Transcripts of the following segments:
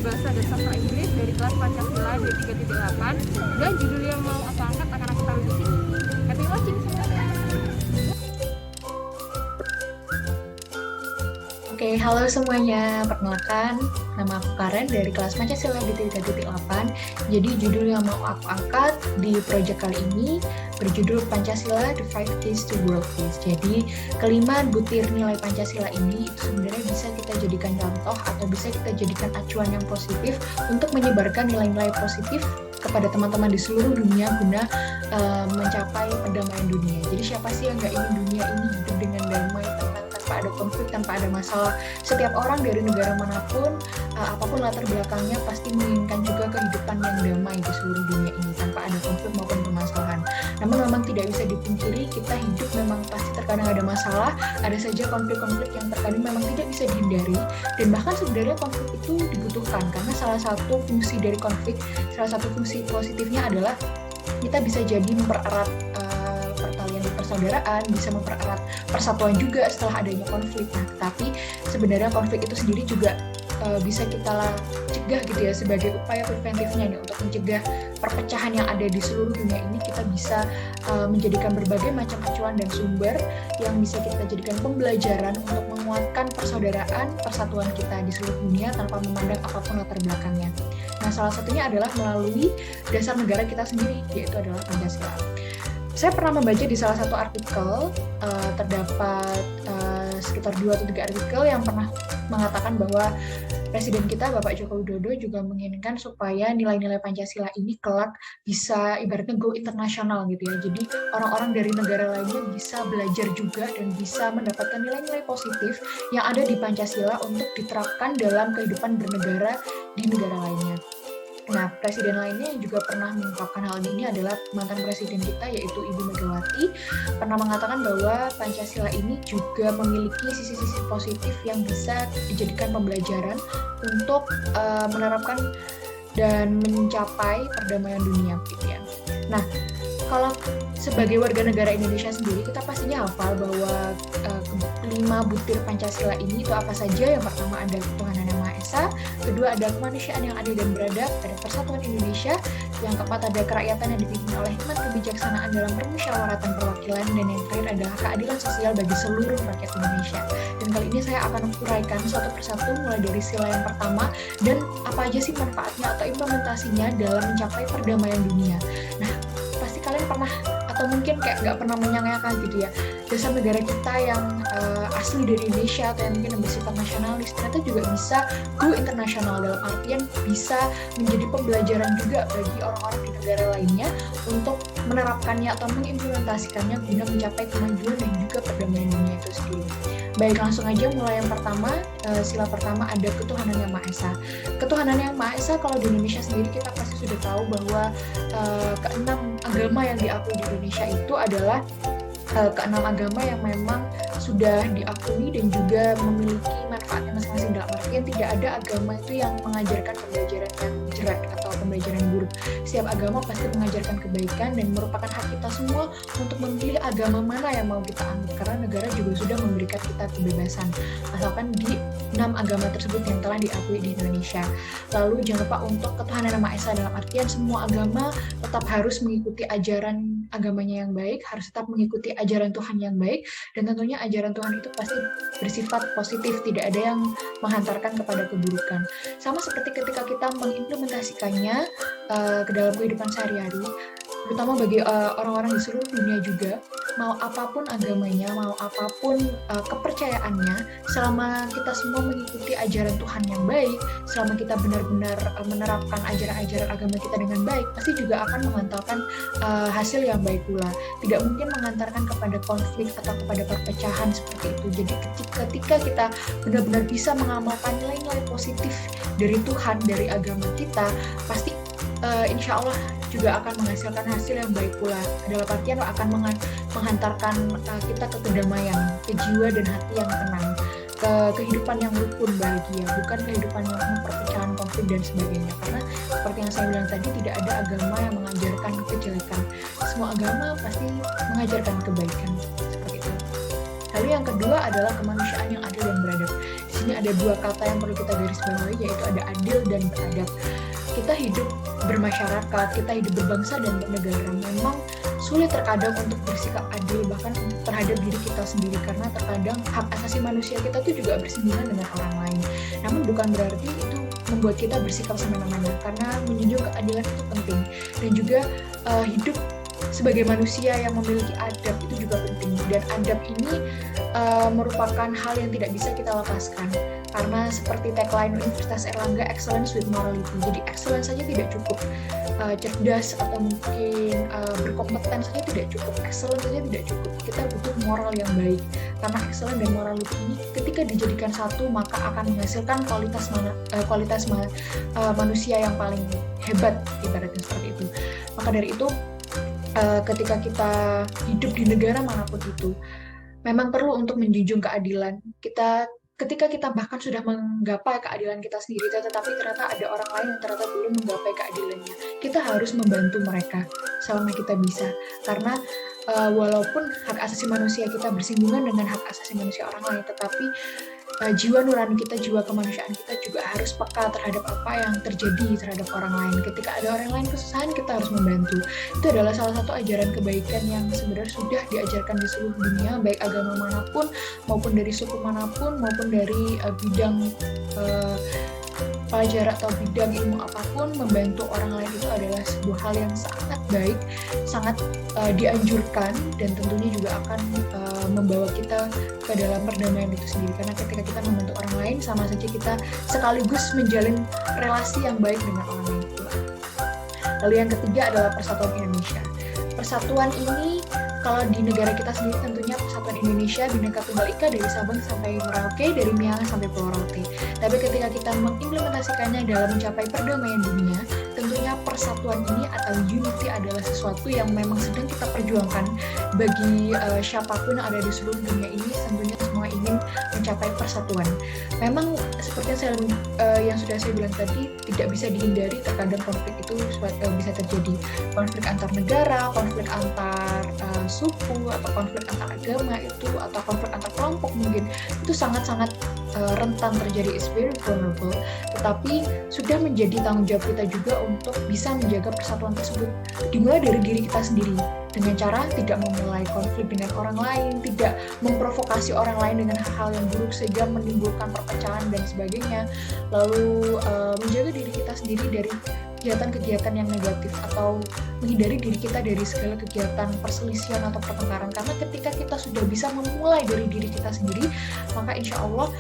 Bahasa dan Sastra Inggris dari kelas Pancasila D3.8, dan judul yang mau aku angkat akan aku taruh di sini. Happy watching semuanya. Oke, halo semuanya. Perkenalkan, nama aku Karen dari kelas Pancasila D3.8. Jadi judul yang mau aku angkat di proyek kali ini berjudul Pancasila The 5 Keys to World Peace. Jadi kelima butir nilai Pancasila ini itu sebenarnya bisa kita jadikan contoh atau bisa kita jadikan acuan yang positif untuk menyebarkan nilai-nilai positif kepada teman-teman di seluruh dunia guna mencapai perdamaian dunia. Jadi siapa sih yang nggak ingin dunia ini hidup dengan damai, tanpa ada konflik, tanpa ada masalah. Setiap orang dari negara manapun, apapun latar belakangnya, pasti menginginkan juga kehidupan yang damai di seluruh dunia ini tanpa ada konflik maupun permasalahan. Namun memang tidak bisa dipungkiri, kita hidup memang pasti terkadang ada masalah, ada saja konflik-konflik yang terkadang memang tidak bisa dihindari, dan bahkan sebenarnya konflik itu dibutuhkan karena salah satu fungsi dari konflik, salah satu fungsi positifnya adalah kita bisa jadi mempererat persaudaraan, bisa mempererat persatuan juga setelah adanya konflik. Nah, tapi sebenarnya konflik itu sendiri juga bisa kita cegah gitu ya, sebagai upaya preventifnya nih untuk mencegah perpecahan yang ada di seluruh dunia ini. Kita bisa menjadikan berbagai macam acuan dan sumber yang bisa kita jadikan pembelajaran untuk menguatkan persaudaraan, persatuan kita di seluruh dunia tanpa memandang apapun latar belakangnya. Nah, salah satunya adalah melalui dasar negara kita sendiri, yaitu adalah Pancasila. Saya pernah membaca di salah satu artikel, terdapat sekitar 2 atau 3 artikel yang pernah mengatakan bahwa Presiden kita, Bapak Joko Widodo, juga menginginkan supaya nilai-nilai Pancasila ini kelak bisa ibaratnya go internasional gitu ya. Jadi orang-orang dari negara lainnya bisa belajar juga dan bisa mendapatkan nilai-nilai positif yang ada di Pancasila untuk diterapkan dalam kehidupan bernegara di negara lainnya. Nah, presiden lainnya yang juga pernah mengungkapkan hal ini adalah mantan presiden kita, yaitu Ibu Megawati, pernah mengatakan bahwa Pancasila ini juga memiliki sisi-sisi positif yang bisa dijadikan pembelajaran untuk menerapkan dan mencapai perdamaian dunia gitu ya. Nah, kalau sebagai warga negara Indonesia sendiri, kita pastinya hafal bahwa kelima butir Pancasila ini itu apa saja. Yang pertama ada ketuhanan yang Maha Esa, kedua ada kemanusiaan yang adil dan beradab, ada persatuan Indonesia, yang keempat ada kerakyatan yang dipimpin oleh hikmat kebijaksanaan dalam permusyawaratan perwakilan, dan yang terakhir adalah keadilan sosial bagi seluruh rakyat Indonesia. Dan kali ini saya akan uraikan satu persatu mulai dari sila yang pertama dan apa aja sih manfaatnya atau implementasinya dalam mencapai perdamaian dunia. Nah, pasti kalian pernah atau mungkin kayak nggak pernah menyangka gitu ya, dasar negara kita yang asli dari Indonesia atau yang mungkin bersifat nasionalis ternyata juga bisa go internasional, dalam artian bisa menjadi pembelajaran juga bagi orang-orang di negara lainnya untuk menerapkannya atau mengimplementasikannya guna mencapai kemajuan dan juga perdamaian dunia itu sendiri. Baik, langsung aja mulai yang pertama. Sila pertama ada ketuhanan yang Maha Esa. Ketuhanan yang Maha Esa, kalau di Indonesia sendiri kita pasti sudah tahu bahwa keenam agama yang diakui di Indonesia itu adalah keenam agama yang memang sudah diakui dan juga memiliki manfaatnya masing-masing, dalam artian tidak ada agama itu yang mengajarkan pembelajaran yang jelek atau pembelajaran buruk. Setiap agama pasti mengajarkan kebaikan dan merupakan hak kita semua untuk memilih agama mana yang mau kita anut, karena negara juga sudah memberikan kita kebebasan asalkan di 6 agama tersebut yang telah diakui di Indonesia. Lalu jangan lupa untuk ketuhanan yang Maha Esa, dalam artian semua agama tetap harus mengikuti ajaran agamanya yang baik, harus tetap mengikuti ajaran Tuhan yang baik, dan tentunya ajaran Tuhan itu pasti bersifat positif, tidak ada yang menghantarkan kepada keburukan. Sama seperti ketika kita mengimplementasikannya ke dalam kehidupan sehari-hari, terutama bagi orang-orang di seluruh dunia juga, mau apapun agamanya, mau apapun kepercayaannya, selama kita semua mengikuti ajaran Tuhan yang baik, selama kita benar-benar menerapkan ajaran-ajaran agama kita dengan baik, pasti juga akan mengantarkan hasil yang baik pula. Tidak mungkin mengantarkan kepada konflik atau kepada perpecahan seperti itu. Jadi ketika kita benar-benar bisa mengamalkan nilai-nilai positif dari Tuhan, dari agama kita, pasti insya Allah juga akan menghasilkan hasil yang baik pula. Dalam artian akan menghantarkan kita ke kedamaian, ke jiwa dan hati yang tenang, ke kehidupan yang rukun bahagia, bukan kehidupan yang penuh perpecahan, konflik dan sebagainya. Karena seperti yang saya bilang tadi, tidak ada agama yang mengajarkan kejelekan. Semua agama pasti mengajarkan kebaikan, seperti itu. Lalu yang kedua adalah kemanusiaan yang adil dan beradab. Di sini ada dua kata yang perlu kita garis bawahi, yaitu ada adil dan beradab. Kita hidup bermasyarakat, kita hidup berbangsa dan bernegara, memang sulit terkadang untuk bersikap adil bahkan terhadap diri kita sendiri, karena terkadang hak asasi manusia kita tuh juga bersinggungan dengan orang lain. Namun bukan berarti itu membuat kita bersikap semena-mena, karena menjunjung keadilan itu penting. Dan juga hidup sebagai manusia yang memiliki adab itu juga penting. Dan adab ini merupakan hal yang tidak bisa kita lepaskan, karena seperti tagline Universitas Erlangga, excellence with morality. Jadi excellence saja tidak cukup, cerdas atau mungkin berkompeten saja tidak cukup, excellence saja tidak cukup. Kita butuh moral yang baik, karena excellence dan morality ini ketika dijadikan satu maka akan menghasilkan kualitas manusia yang paling hebat, ibaratnya seperti itu. Maka dari itu ketika kita hidup di negara manapun itu, memang perlu untuk menjunjung keadilan. Ketika kita bahkan sudah menggapai keadilan kita sendiri, tetapi ternyata ada orang lain yang ternyata belum menggapai keadilannya, kita harus membantu mereka selama kita bisa. Karena walaupun hak asasi manusia kita bersinggungan dengan hak asasi manusia orang lain, tetapi jiwa nurani kita, jiwa kemanusiaan kita juga harus peka terhadap apa yang terjadi terhadap orang lain. Ketika ada orang lain kesusahan, kita harus membantu. Itu adalah salah satu ajaran kebaikan yang sebenarnya sudah diajarkan di seluruh dunia, baik agama manapun, maupun dari suku manapun, maupun dari bidang pelajaran atau bidang ilmu apapun. Membantu orang lain itu adalah sebuah hal yang sangat baik, sangat dianjurkan, dan tentunya juga akan membawa kita ke dalam perdamaian itu sendiri. Karena ketika kita membantu orang lain, sama saja kita sekaligus menjalin relasi yang baik dengan orang lain pula. Lalu yang ketiga adalah persatuan Indonesia. Persatuan ini kalau di negara kita sendiri tentunya Persatuan Indonesia Bhinneka Tunggal Ika dari Sabang sampai Merauke, dari Miangas sampai Pulau Rote. Tapi ketika kita mengimplementasikannya dalam mencapai perdamaian dunia, tentunya persatuan ini atau unity adalah sesuatu yang memang sedang kita perjuangkan bagi siapapun yang ada di seluruh dunia ini. Tentunya semua ingin mencapai persatuan. Memang seperti yang sudah saya bilang tadi, tidak bisa dihindari terkadang konflik itu bisa terjadi. Konflik antar negara, konflik antar suku, atau konflik antar agama itu, atau konflik antar kelompok mungkin, itu sangat-sangat rentan terjadi, is very vulnerable. Tetapi sudah menjadi tanggung jawab kita juga untuk bisa menjaga persatuan tersebut, dimulai dari diri kita sendiri, dengan cara tidak memulai konflik dengan orang lain, tidak memprovokasi orang lain dengan hal-hal yang buruk sehingga menimbulkan perpecahan dan sebagainya. Lalu menjaga diri kita sendiri dari kegiatan-kegiatan yang negatif, atau menghindari diri kita dari segala kegiatan perselisihan atau pertengkaran. Karena ketika kita sudah bisa memulai dari diri kita sendiri, maka insya Allah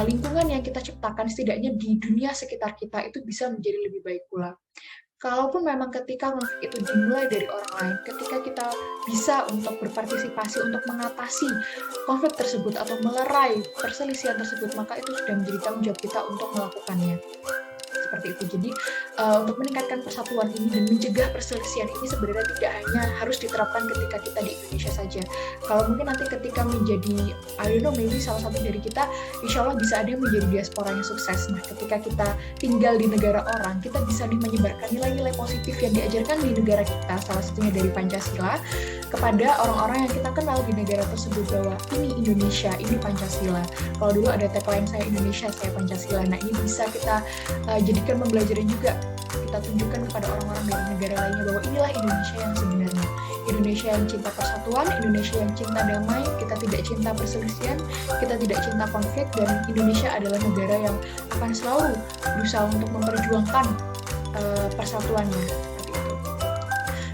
lingkungan yang kita ciptakan setidaknya di dunia sekitar kita itu bisa menjadi lebih baik pula. Kalaupun memang ketika konflik itu dimulai dari orang lain, ketika kita bisa untuk berpartisipasi untuk mengatasi konflik tersebut atau melerai perselisihan tersebut, maka itu sudah menjadi tanggung jawab kita untuk melakukannya. Seperti itu. Jadi untuk meningkatkan persatuan ini dan mencegah perselisihan ini sebenarnya tidak hanya harus diterapkan ketika kita di Indonesia saja. Kalau mungkin nanti ketika menjadi, maybe salah satu dari kita, insya Allah bisa ada yang menjadi diaspora yang sukses. Nah, ketika kita tinggal di negara orang, kita bisa menyebarkan nilai-nilai positif yang diajarkan di negara kita, salah satunya dari Pancasila, kepada orang-orang yang kita kenal di negara tersebut, bahwa ini Indonesia, ini Pancasila. Kalau dulu ada tagline saya Indonesia, saya Pancasila. Nah, ini bisa kita jadikan pembelajaran juga, kita tunjukkan kepada orang-orang dari negara lainnya bahwa inilah Indonesia yang sebenarnya, Indonesia yang cinta persatuan, Indonesia yang cinta damai, kita tidak cinta perselisihan, kita tidak cinta konflik, dan Indonesia adalah negara yang akan selalu berusaha untuk memperjuangkan persatuannya.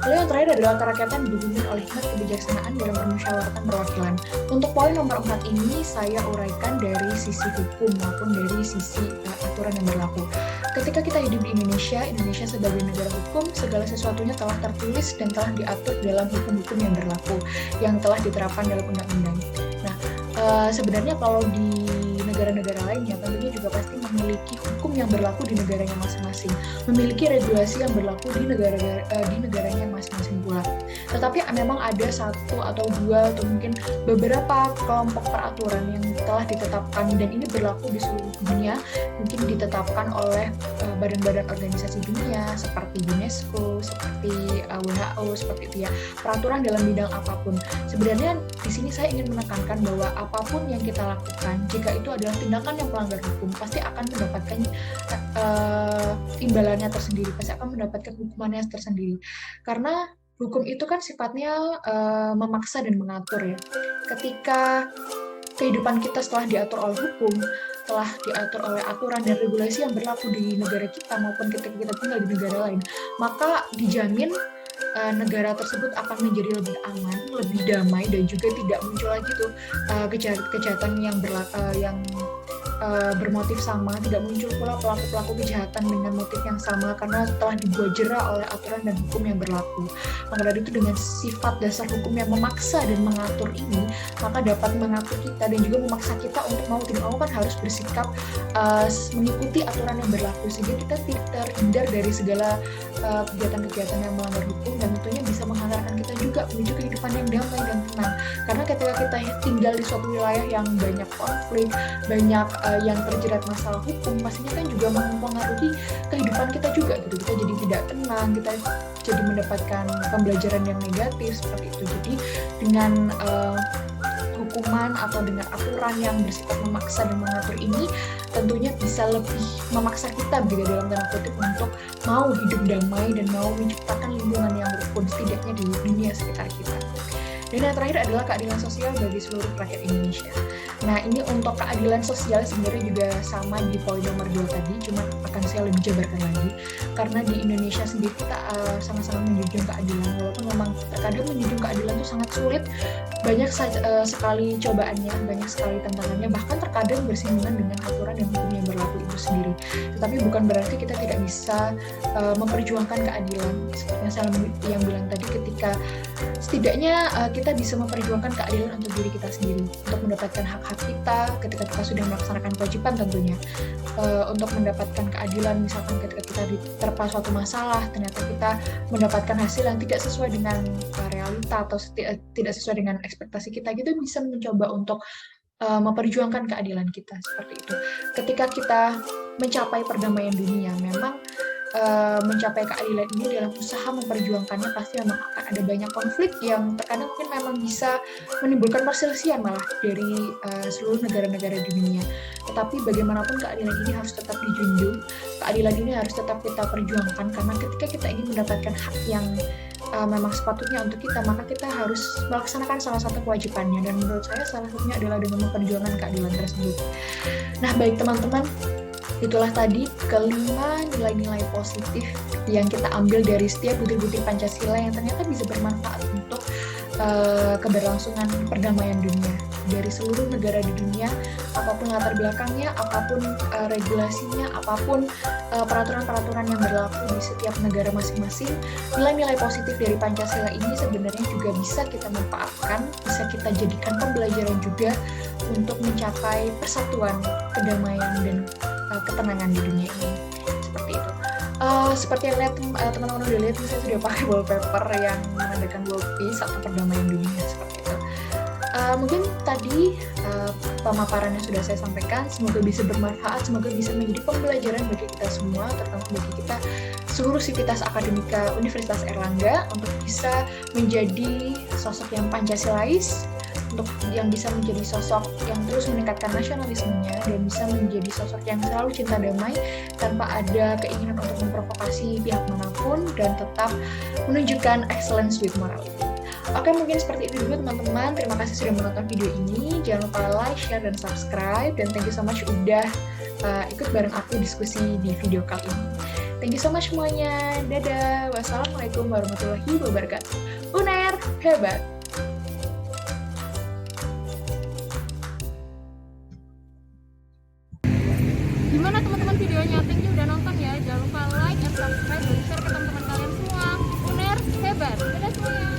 Lalu yang terakhir adalah kerakyatan dipimpin oleh hikmat kebijaksanaan dalam permusyawaratan perwakilan. Untuk poin nomor 4 ini saya uraikan dari sisi hukum maupun dari sisi aturan yang berlaku. Ketika kita hidup di Indonesia sebagai negara hukum, segala sesuatunya telah tertulis dan telah diatur dalam hukum-hukum yang berlaku, yang telah diterapkan dalam undang-undang. Nah, sebenarnya kalau di negara-negara lainnya tentunya juga pasti memiliki hukum yang berlaku di negaranya masing-masing, memiliki regulasi yang berlaku di negaranya masing-masing pula. Tetapi memang ada satu atau dua atau mungkin beberapa kelompok peraturan yang telah ditetapkan, dan ini berlaku di seluruh dunia, mungkin ditetapkan oleh badan-badan organisasi dunia seperti UNESCO, seperti WHO, seperti itu ya, peraturan dalam bidang apapun. Sebenarnya di sini saya ingin menekankan bahwa apapun yang kita lakukan, jika itu adalah adalah tindakan yang melanggar hukum, pasti akan mendapatkan imbalannya tersendiri, pasti akan mendapatkan hukumannya tersendiri. Karena hukum itu kan sifatnya memaksa dan mengatur ya. Ketika kehidupan kita setelah diatur oleh hukum, telah diatur oleh aturan dan regulasi yang berlaku di negara kita maupun ketika kita tinggal di negara lain, maka dijamin negara tersebut akan menjadi lebih aman, lebih damai, dan juga tidak muncul lagi tuh kejahatan yang bermotif sama, tidak muncul pula pelaku-pelaku kejahatan dengan motif yang sama karena telah dibuat jera oleh aturan dan hukum yang berlaku. Maka dari itu dengan sifat dasar hukum yang memaksa dan mengatur ini, maka dapat mengatur kita dan juga memaksa kita untuk mau tidak mau kan harus bersikap mengikuti aturan yang berlaku sehingga kita tidak terhindar dari segala kegiatan-kegiatan yang melanggar hukum dan tentunya bisa menghantarkan kita juga menuju kehidupan yang damai dan tenang. Karena ketika kita tinggal di suatu wilayah yang banyak konflik, banyak yang terjerat masalah hukum, pastinya kan juga mempengaruhi kehidupan kita juga gitu. Kita jadi tidak tenang, kita jadi mendapatkan pembelajaran yang negatif seperti itu. Jadi dengan hukuman atau dengan aturan yang bersifat memaksa dan mengatur ini tentunya bisa lebih memaksa kita begitu dalam tanda kutip untuk mau hidup damai dan mau menciptakan lingkungan yang rukun setidaknya di dunia sekitar kita. Dan yang terakhir adalah keadilan sosial bagi seluruh rakyat Indonesia. Nah, ini untuk keadilan sosial sebenarnya juga sama di poin nomor 2 tadi, cuma akan saya lebih jabarkan lagi. Karena di Indonesia sendiri kita sama-sama menjunjung keadilan, walaupun memang terkadang menjunjung keadilan itu sangat sulit, banyak sekali cobaannya, banyak sekali tantangannya, bahkan terkadang bersinggungan dengan aturan dan hukum yang berlaku itu sendiri. Tetapi bukan berarti kita tidak bisa memperjuangkan keadilan. Seperti yang saya bilang tadi, ketika setidaknya kita bisa memperjuangkan keadilan untuk diri kita sendiri, untuk mendapatkan hak-hak kita ketika kita sudah melaksanakan kewajiban tentunya, untuk mendapatkan keadilan misalkan ketika kita diterpa suatu masalah, ternyata kita mendapatkan hasil yang tidak sesuai dengan realita atau tidak sesuai dengan ekspektasi kita, gitu bisa mencoba untuk memperjuangkan keadilan kita seperti itu. Ketika kita mencapai perdamaian dunia, memang mencapai keadilan ini dalam usaha memperjuangkannya pasti memang akan ada banyak konflik yang terkadang mungkin memang bisa menimbulkan perselisihan malah dari seluruh negara-negara di dunia. Tetapi bagaimanapun keadilan ini harus tetap dijunjung, keadilan ini harus tetap kita perjuangkan karena ketika kita ingin mendapatkan hak yang memang sepatutnya untuk kita, maka kita harus melaksanakan salah satu kewajibannya, dan menurut saya salah satunya adalah dengan memperjuangkan keadilan tersebut. Nah, baik teman-teman, itulah tadi kelima nilai-nilai positif yang kita ambil dari setiap butir-butir Pancasila yang ternyata bisa bermanfaat untuk keberlangsungan perdamaian dunia dari seluruh negara di dunia, apapun latar belakangnya, apapun regulasinya, apapun peraturan-peraturan yang berlaku di setiap negara masing-masing. Nilai-nilai positif dari Pancasila ini sebenarnya juga bisa kita manfaatkan, bisa kita jadikan pembelajaran juga untuk mencapai persatuan, kedamaian, dan ketenangan di dunia ini. Seperti itu. Seperti yang lihat teman-teman udah lihat, saya sudah pakai wallpaper yang menandakan world peace atau perdamaian dunia seperti itu. Mungkin tadi pemaparannya sudah saya sampaikan, semoga bisa bermanfaat, semoga bisa menjadi pembelajaran bagi kita semua, terutama bagi kita seluruh sivitas akademika Universitas Airlangga untuk bisa menjadi sosok yang Pancasilais, untuk yang bisa menjadi sosok yang terus meningkatkan nasionalismenya dan bisa menjadi sosok yang selalu cinta damai tanpa ada keinginan untuk memprovokasi pihak manapun dan tetap menunjukkan excellence with morality. Oke, mungkin seperti itu dulu teman-teman. Terima kasih sudah menonton video ini. Jangan lupa like, share, dan subscribe. Dan thank you so much udah ikut bareng aku diskusi di video kali ini. Thank you so much semuanya. Dadah. Wassalamualaikum warahmatullahi wabarakatuh. UNER hebat! Gimana teman-teman videonya? Thank you udah nonton ya. Jangan lupa like dan subscribe dan share ke teman-teman kalian semua. UNER hebat. Dadah semuanya.